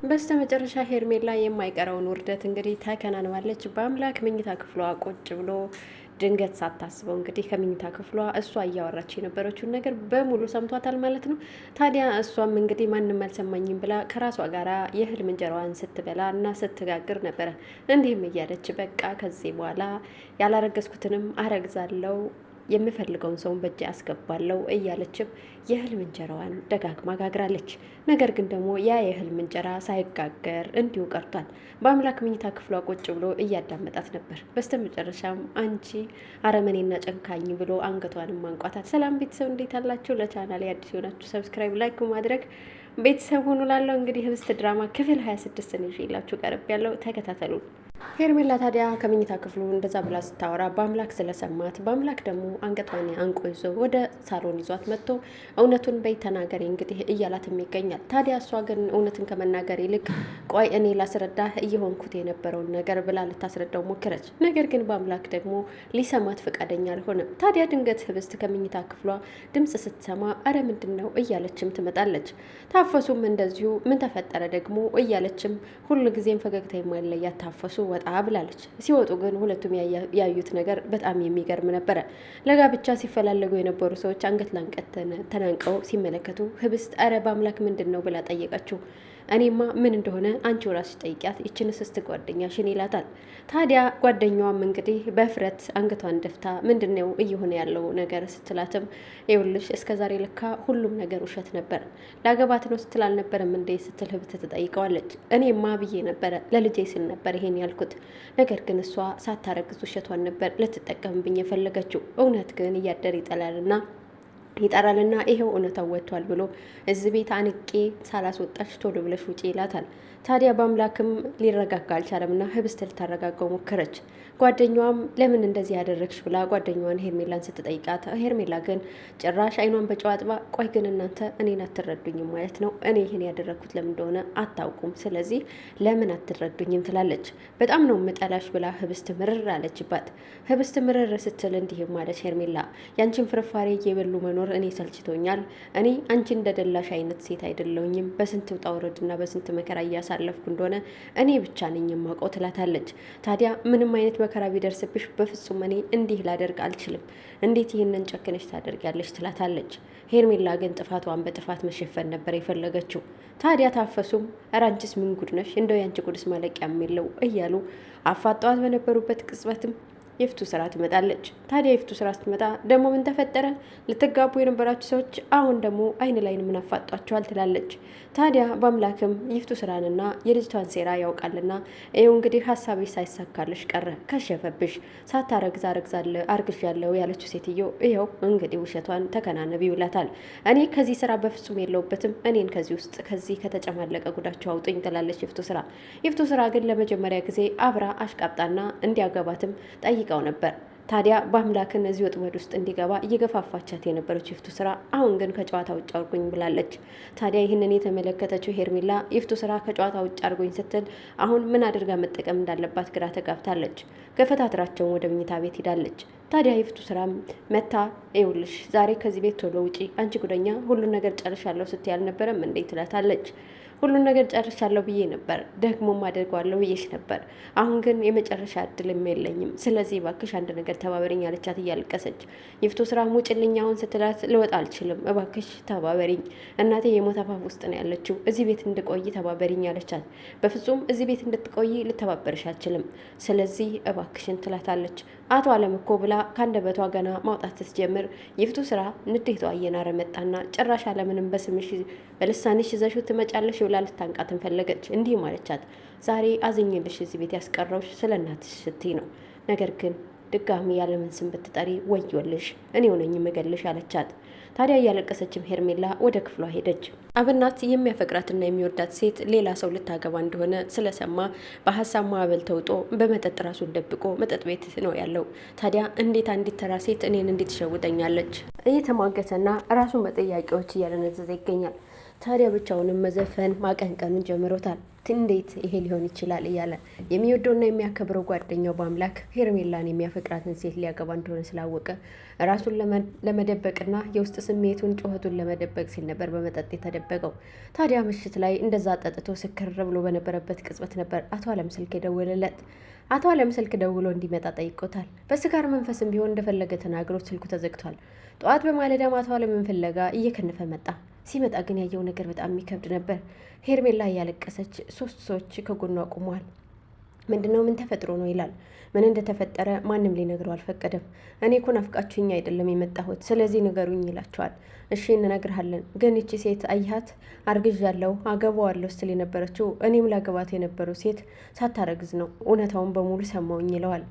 በስተመጨረሻ ሄርሜላ የማይቀረውን ውርደት እንግዲህ ተከናንባለች። በአምላክ መኝታ ክፍሏ ቁጭ ብሎ ድንገት ሳታስበው እንግዲህ ከመኝታ ክፍሏ እሷ እያወራች የነበረችውን ነገር በሙሉ ሰምቷታል ማለት ነው። ታዲያ እሷም እንግዲህ ማንም አልሰማኝም ብላ ከራሷ ጋር የህልም እንጀራዋን ስትበላ እና ስትጋግር ነበረ። እንዲህም እያለች በቃ ከዚህ በኋላ ያላረገዝኩትንም አረግዛለው የምፈልገውን ሰውን በእጅ ያስገባለው እያለችም የህልም እንጀራዋን ደጋግማ ጋግራለች። ነገር ግን ደግሞ ያ የህልም እንጀራ ሳይጋገር እንዲሁ ቀርቷል። በአምላክ መኝታ ክፍሏ ቁጭ ብሎ እያዳመጣት ነበር። በስተመጨረሻም አንቺ አረመኔና ጨንካኝ ብሎ አንገቷንም አንቋታል። ሰላም ቤተሰብ እንዴት አላችሁ? ለቻናል አዲስ የሆናችሁ ሰብስክራይብ፣ ላይክ ማድረግ ቤተሰብ ሆኑ። ላለው እንግዲህ ህብስት ድራማ ክፍል 26 ነው ይዤላችሁ ቀርብ ያለው ተከታተሉ። ሄርሜላ ታዲያ ከመኝታ ክፍሉ እንደዛ ብላ ስታወራ በአምላክ ስለሰማት በአምላክ ደግሞ አንገቷን አንቆ ይዞ ወደ ሳሎን ይዟት መጥቶ እውነቱን በይ ተናገሪ እንግዲህ እያላትም ይገኛል። ታዲያ እሷ ግን እውነትን ከመናገር ይልቅ ቆይ እኔ ላስረዳህ እየሆንኩት የነበረውን ነገር ብላ ልታስረዳው ሞክረች። ነገር ግን በአምላክ ደግሞ ሊሰማት ፈቃደኛ አልሆነም። ታዲያ ድንገት ህብስት ከመኝታ ክፍሏ ድምፅ ስትሰማ አረ ምንድን ነው እያለችም ትመጣለች። ታፈሱም እንደዚሁ ምን ተፈጠረ ደግሞ እያለችም ሁሉ ጊዜም ፈገግታ የማይለያት ታፈሱ ወጣ ብላለች። ሲወጡ ግን ሁለቱም ያዩት ነገር በጣም የሚገርም ነበረ። ለጋብቻ ሲፈላለጉ የነበሩ ሰዎች አንገት ላንቀት ተናንቀው ሲመለከቱ ህብስት አረ በአምላክ ምንድን ነው ብላ ጠየቀችው። እኔማ ምን እንደሆነ አንቺው ራስሽ ጠይቂያት ይችን ስስት ጓደኛሽን ይላታል። ታዲያ ጓደኛዋም እንግዲህ በፍረት አንገቷን ደፍታ ምንድን ነው እየሆነ ያለው ነገር ስትላትም ይኸውልሽ እስከዛሬ ልካ ሁሉም ነገር ውሸት ነበር ላገባት ነው ስትል አልነበረም እንዴ ስትል ህብት ትጠይቀዋለች። እኔማ ብዬ ነበረ ለልጄ ስል ነበር ይሄን ያልኩት። ነገር ግን እሷ ሳታረግዝ ውሸቷን ነበር ልትጠቀምብኝ የፈለገችው። እውነት ግን እያደር ይጠራልና ይሄው እውነታው ወጥቷል ብሎ እዚህ ቤት አንቄ ሳላስወጣሽ ቶሎ ብለሽ ውጪ ይላታል። ታዲያ በአምላክም ሊረጋጋ አልቻለምና ህብስት ልታረጋጋው ሞከረች። ጓደኛዋም ለምን እንደዚህ ያደረግሽ ብላ ጓደኛዋን ሄርሜላን ስትጠይቃት ሄርሜላ ግን ጭራሽ አይኗን በጨው አጥባ ቆይ ግን እናንተ እኔን አትረዱኝም ማለት ነው? እኔ ይህን ያደረግኩት ለምን እንደሆነ አታውቁም፣ ስለዚህ ለምን አትረዱኝም ትላለች። በጣም ነው ምጠላሽ ብላ ህብስት ምርር አለችባት። ህብስት ምርር ስትል እንዲህም ማለች ሄርሜላ ያንቺን ፍርፋሬ እየበሉ መኖር እኔ ሰልችቶኛል። እኔ አንቺ እንደደላሽ አይነት ሴት አይደለሁኝም። በስንት ውጣ ውረድና በስንት መከራ እያሳለፍኩ እንደሆነ እኔ ብቻ ነኝ የማውቀው ትላታለች። ታዲያ ምንም አይነት መከራ ቢደርስብሽ በፍጹም እኔ እንዲህ ላደርግ አልችልም። እንዴት ይህንን ጨክነሽ ታደርጊያለሽ? ትላታለች። ሄርሜላ ግን ጥፋቷን በጥፋት መሸፈን ነበር የፈለገችው። ታዲያ ታፈሱም ኧረ አንቺስ ምን ጉድ ነሽ? እንደው ያንቺ ጉድስ ማለቂያ የለው እያሉ አፋጠዋት በነበሩበት ቅጽበትም የፍቱ ስራ ትመጣለች። ታዲያ የፍቱ ስራ ስትመጣ ደግሞ ምን ተፈጠረ? ልትጋቡ የነበራችሁ ሰዎች አሁን ደግሞ አይን ላይን ምን አፋጧቸዋል? ትላለች። ታዲያ በአምላክም የፍቱ ስራንና የልጅቷን ሴራ ያውቃልና ይኸው እንግዲህ ሀሳብሽ ሳይሳካልሽ ቀረ፣ ከሸፈብሽ። ሳታረግዝ አርግዣለሁ ያለችው ሴትዮ ይኸው እንግዲህ ውሸቷን ተከናነቢ ይውላታል። እኔ ከዚህ ስራ በፍጹም የለውበትም፣ እኔን ከዚህ ውስጥ ከዚህ ከተጨማለቀ ጉዳቸው አውጡኝ ትላለች የፍቱ ስራ። የፍቱ ስራ ግን ለመጀመሪያ ጊዜ አብራ አሽቃብጣና እንዲያገባትም ጠይቀው ነበር። ታዲያ በአምላክን እዚህ ወጥመድ ውስጥ እንዲገባ እየገፋፋቻት የነበረችው ይፍቱ ስራ አሁን ግን ከጨዋታ ውጭ አርጉኝ ብላለች። ታዲያ ይህንን የተመለከተችው ሄርሜላ ይፍቱ ስራ ከጨዋታ ውጭ አርጉኝ ስትል አሁን ምን አድርጋ መጠቀም እንዳለባት ግራ ተጋብታለች። ገፈታትራቸውን ወደ መኝታ ቤት ሂዳለች። ታዲያ ይፍቱ ስራም መታ ይውልሽ ዛሬ ከዚህ ቤት ቶሎ ውጪ፣ አንቺ ጉደኛ ሁሉን ነገር ጨርሻለሁ ስትይ አልነበረም እንዴ? ትላታለች። ሁሉን ነገር ጨርሻለሁ ብዬ ነበር፣ ደግሞም አደርገዋለሁ ብዬሽ ነበር። አሁን ግን የመጨረሻ እድልም የለኝም። ስለዚህ እባክሽ አንድ ነገር ተባበሪኝ አለቻት እያለቀሰች። ይፍቱ ስራ ውጭልኝ አሁን ስትላት ልወጣ አልችልም፣ እባክሽ ተባበሪኝ፣ እናቴ የሞት አፋፍ ውስጥ ነው ያለችው፣ እዚህ ቤት እንድቆይ ተባበሪኝ አለቻት። በፍጹም እዚህ ቤት እንድትቆይ ልተባበርሽ አልችልም፣ ስለዚህ እባክሽን ትላታለች። አቶ አለም እኮ ብላ ከአንደበቷ ገና ማውጣት ስትጀምር ይፍቱ ስራ ንዴቷ እየናረ መጣና ጭራሽ አለምንም በስምሽ በልሳንሽ ይዘሽው ትመጫለሽ ብላ ልታንቃትን ፈለገች። እንዲህ ማለቻት፣ ዛሬ አዝኜልሽ እዚህ ቤት ያስቀረውሽ ስለ እናትሽ ስትይ ነው። ነገር ግን ድጋሚ ያለምን ስም ብትጠሪ ወዮልሽ፣ እኔው ነኝ የምገልሽ አለቻት። ታዲያ እያለቀሰችም ሄርሜላ ወደ ክፍሏ ሄደች። አብናት የሚያፈቅራትና የሚወዳት ሴት ሌላ ሰው ልታገባ እንደሆነ ስለሰማ በሀሳብ ማዕበል ተውጦ በመጠጥ ራሱን ደብቆ መጠጥ ቤት ነው ያለው። ታዲያ እንዴት አንዲት ተራ ሴት እኔን እንዴት ትሸውጠኛለች? እየተሟገተና ራሱን በጥያቄዎች እያለነዘዘ ይገኛል። ታዲያ ብቻውንም መዘፈን ማቀንቀኑን ጀምሮታል። እንዴት ይሄ ሊሆን ይችላል እያለ የሚወደውና የሚያከብረው ጓደኛው በአምላክ ሄርሜላን የሚያፈቅራትን ሴት ሊያገባ እንደሆነ ስላወቀ ራሱን ለመደበቅና የውስጥ ስሜቱን ጩኸቱን ለመደበቅ ሲል ነበር በመጠጥ የተደበቀው። ታዲያ ምሽት ላይ እንደዛ ጠጥቶ ስክር ብሎ በነበረበት ቅጽበት ነበር አቶ አለም ስልክ የደወለለት። አቶ አለም ስልክ ደውሎ እንዲመጣ ጠይቆታል። በስካር መንፈስም ቢሆን እንደፈለገ ተናግሮ ስልኩ ተዘግቷል። ጠዋት በማለዳም አቶ አለምን ፍለጋ እየከነፈ መጣ። ሲመጣ ግን ያየው ነገር በጣም የሚከብድ ነበር። ሄርሜላ እያለቀሰች 3 ሰዎች ከጎኗ ቆመዋል። ምንድነው? ምን ተፈጥሮ ነው ይላል። ምን እንደተፈጠረ ማንም ሊነግረው አልፈቀደም። እኔ እኮ ናፍቃችሁኝ አይደለም የመጣሁት፣ ስለዚህ ንገሩኝ ይላቸዋል። እሺ እንነግርሃለን፣ ግን ይቺ ሴት አየሃት? አርግዣለሁ፣ አገባዋለሁ ስትል የነበረችው እኔም ላገባት የነበረው ሴት ሳታረግዝ ነው። እውነታውን በሙሉ ሰማውኝ ይለዋል።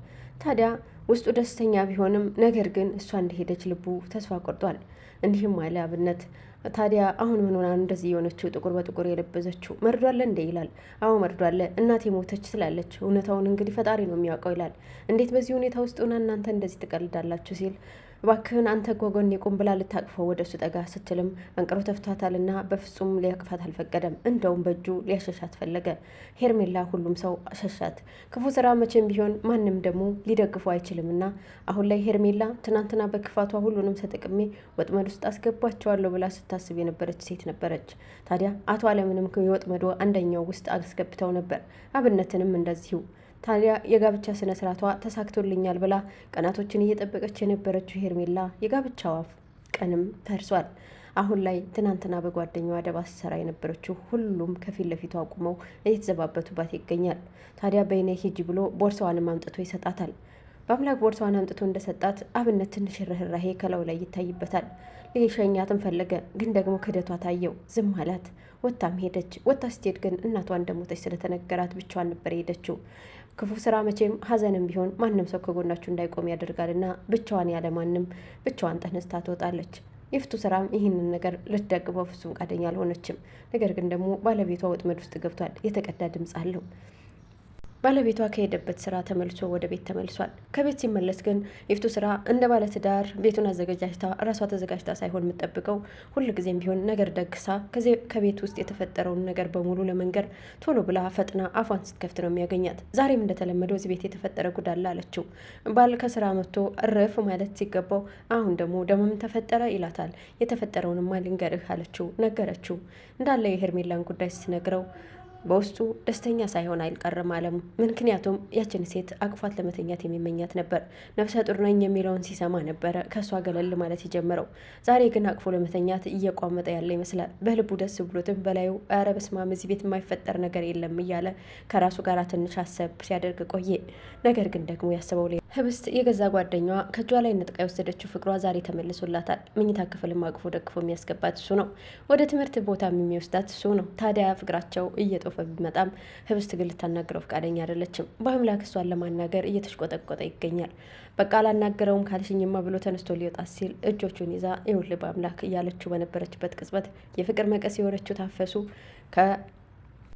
ታዲያ ውስጡ ደስተኛ ቢሆንም ነገር ግን እሷ እንደሄደች ልቡ ተስፋ ቆርጧል። እንዲህም አለ አብነት። ታዲያ አሁን ምን ሆና እንደዚህ የሆነችው ጥቁር በጥቁር የለበሰችው? መርዷለ እንዴ ይላል። አዎ መርዷለ፣ እናቴ ሞተች ስላለች እውነታውን እንግዲህ ፈጣሪ ነው የሚያውቀው ይላል። እንዴት በዚህ ሁኔታ ውስጥ ሆና እናንተ እንደዚህ ትቀልዳላችሁ ሲል እባክህን አንተ ጎጎን የቁም ብላ ልታቅፈው ወደ እሱ ጠጋ ስትልም አንቅሮ ተፍቷታልና በፍጹም ሊያቅፋት አልፈቀደም። እንደውም በእጁ ሊያሸሻት ፈለገ። ሄርሜላ ሁሉም ሰው ሸሻት። ክፉ ስራ መቼም ቢሆን ማንም ደግሞ ሊደግፈው አይችልምና አሁን ላይ ሄርሜላ ትናንትና በክፋቷ ሁሉንም ተጠቅሜ ወጥመድ ውስጥ አስገባቸዋለሁ ብላ ስታስብ የነበረች ሴት ነበረች። ታዲያ አቶ አለምንም የወጥመዶ አንደኛው ውስጥ አስገብተው ነበር። አብነትንም እንደዚሁ። ታዲያ የጋብቻ ስነ ስርዓቷ ተሳክቶልኛል ብላ ቀናቶችን እየጠበቀች የነበረችው ሄርሜላ የጋብቻዋ ቀንም ፈርሷል። አሁን ላይ ትናንትና በጓደኛዋ ደባ ስትሰራ የነበረችው ሁሉም ከፊት ለፊቷ አቁመው እየተዘባበቱባት ይገኛል። ታዲያ በይነ ሂጂ ብሎ ቦርሳዋንም አምጥቶ ይሰጣታል። በአምላክ ቦርሳዋን አምጥቶ እንደሰጣት አብነት ትንሽ ርህራሄ ከላዩ ላይ ይታይበታል። ሊሸኛትም ፈለገ፣ ግን ደግሞ ክደቷ ታየው። ዝም አላት። ወጣም ሄደች። ወጣ ስትሄድ ግን እናቷ እንደሞተች ስለተነገራት ብቻዋን ነበር የሄደችው። ክፉ ስራ መቼም ሀዘንም ቢሆን ማንም ሰው ከጎናችሁ እንዳይቆም ያደርጋልና ብቻዋን ያለ ማንም ብቻዋን ተነስታ ትወጣለች። ይፍቱ ስራም ይህንን ነገር ልትደግፈው ፍጹም ፈቃደኛ አልሆነችም። ነገር ግን ደግሞ ባለቤቷ ወጥመድ ውስጥ ገብቷል። የተቀዳ ድምፅ አለው። ባለቤቷ ከሄደበት ስራ ተመልሶ ወደ ቤት ተመልሷል። ከቤት ሲመለስ ግን ይፍቱ ስራ እንደ ባለትዳር ቤቱን አዘገጃጅታ እራሷ ተዘጋጅታ ሳይሆን የምጠብቀው ሁልጊዜም ቢሆን ነገር ደግሳ ከቤት ውስጥ የተፈጠረውን ነገር በሙሉ ለመንገር ቶሎ ብላ ፈጥና አፏን ስትከፍት ነው የሚያገኛት። ዛሬም እንደተለመደው እዚህ ቤት የተፈጠረ ጉዳላ አለችው። ባል ከስራ መጥቶ እረፍ ማለት ሲገባው አሁን ደግሞ ምን ተፈጠረ ይላታል። የተፈጠረውንማ ልንገርህ አለችው። ነገረችው። እንዳለ የሄርሜላን ጉዳይ ስትነግረው በውስጡ ደስተኛ ሳይሆን አይቀርም አለሙ። ምክንያቱም ያችን ሴት አቅፏት ለመተኛት የሚመኛት ነበር። ነፍሰ ጡር ነኝ የሚለውን ሲሰማ ነበረ ከእሷ ገለል ማለት የጀመረው። ዛሬ ግን አቅፎ ለመተኛት እየቋመጠ ያለ ይመስላል። በልቡ ደስ ብሎትም በላዩ ኧረ በስመ አብ እዚህ ቤት የማይፈጠር ነገር የለም እያለ ከራሱ ጋር ትንሽ አሰብ ሲያደርግ ቆየ። ነገር ግን ደግሞ ያስበው ላይ ህብስት የገዛ ጓደኛዋ ከእጇ ላይ ነጥቃ የወሰደችው ፍቅሯ ዛሬ ተመልሶላታል። መኝታ ክፍልም አቅፎ ደግፎ የሚያስገባት እሱ ነው። ወደ ትምህርት ቦታ የሚወስዳት እሱ ነው። ታዲያ ፍቅራቸው እየጦፈ ቢመጣም ህብስት ግን ልታናገረው ፈቃደኛ አይደለችም። በአምላክ እሷን ለማናገር እየተሽቆጠቆጠ ይገኛል። በቃ አላናገረውም ካልሽኝማ ብሎ ተነስቶ ሊወጣ ሲል እጆቹን ይዛ ይኸውልህ በአምላክ እያለችው በነበረችበት ቅጽበት የፍቅር መቀስ የሆነችው ታፈሱ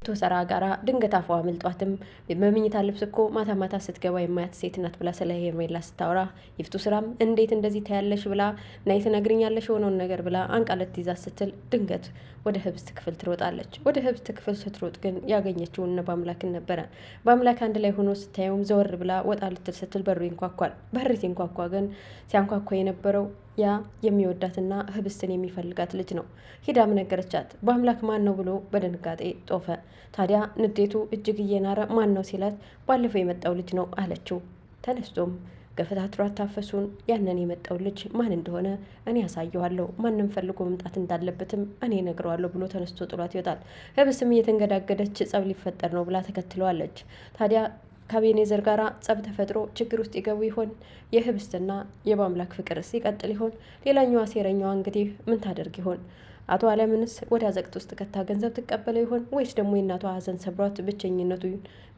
ቶሰራ ጋራ ድንገት አፏ አምልጧትም በመኝታ ልብስ እኮ ማታ ማታ ስትገባ የማያት ሴት ናት ብላ ስለ ሄርሜላ ስታወራ ይፍቱ ስራም እንዴት እንደዚህ ታያለሽ ብላ ናይ ትነግሪኛለሽ የሆነውን ነገር ብላ አንቃለት ይዛ ስትል ድንገት ወደ ህብስት ክፍል ትሮጣለች። ወደ ህብስት ክፍል ስትሮጥ ግን ያገኘችው እነ በአምላክን ነበረ። በአምላክ አንድ ላይ ሆኖ ስታየውም ዘወር ብላ ወጣ ልትል ስትል በሩ ይንኳኳል። በር ሲንኳኳ ግን ሲያንኳኳ የነበረው ያ የሚወዳትና ህብስትን የሚፈልጋት ልጅ ነው። ሂዳም ነገረቻት። በአምላክ ማን ነው ብሎ በድንጋጤ ጦፈ። ታዲያ ንዴቱ እጅግ እየናረ ማን ነው ሲላት ባለፈው የመጣው ልጅ ነው አለችው። ተነስቶም ገፈታትሯት ታፈሱን ያንን የመጣው ልጅ ማን እንደሆነ እኔ ያሳየዋለሁ፣ ማንም ፈልጎ መምጣት እንዳለበትም እኔ ነግረዋለሁ ብሎ ተነስቶ ጥሏት ይወጣል። ህብስትም እየተንገዳገደች ጸብ ሊፈጠር ነው ብላ ተከትለዋለች። ታዲያ ከአቤኔዘር ጋር ጸብ ተፈጥሮ ችግር ውስጥ ይገቡ ይሆን? የህብስትና የበአምላክ ፍቅርስ ይቀጥል ይሆን? ሌላኛዋ ሴረኛዋ እንግዲህ ምን ታደርግ ይሆን? አቶ አለምንስ ወደ አዘቅት ውስጥ ከታ ገንዘብ ትቀበለው ይሆን? ወይስ ደግሞ የእናቷ ሀዘን ሰብሯት ብቸኝነቱ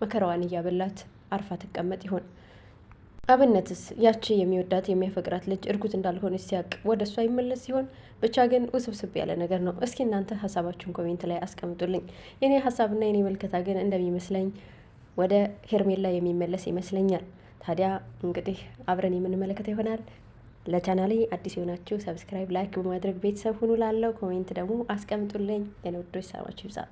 መከራዋን እያበላት አርፋ ትቀመጥ ይሆን? አብነትስ ያቺ የሚወዳት የሚያፈቅራት ልጅ እርጉዝ እንዳልሆነች ሲያቅ ወደ እሷ ይመለስ ሲሆን? ብቻ ግን ውስብስብ ያለ ነገር ነው። እስኪ እናንተ ሀሳባችሁን ኮሜንት ላይ አስቀምጡልኝ። የኔ ሀሳብና የኔ መልከታ ግን እንደሚመስለኝ ወደ ሄርሜላ የሚመለስ ይመስለኛል። ታዲያ እንግዲህ አብረን የምንመለከተው ይሆናል። ለቻናሌ አዲስ የሆናችሁ ሰብስክራይብ፣ ላይክ በማድረግ ቤተሰብ ሁኑ። ላለው ኮሜንት ደግሞ አስቀምጡልኝ። የነወዶች ሰማችሁ ይብዛል።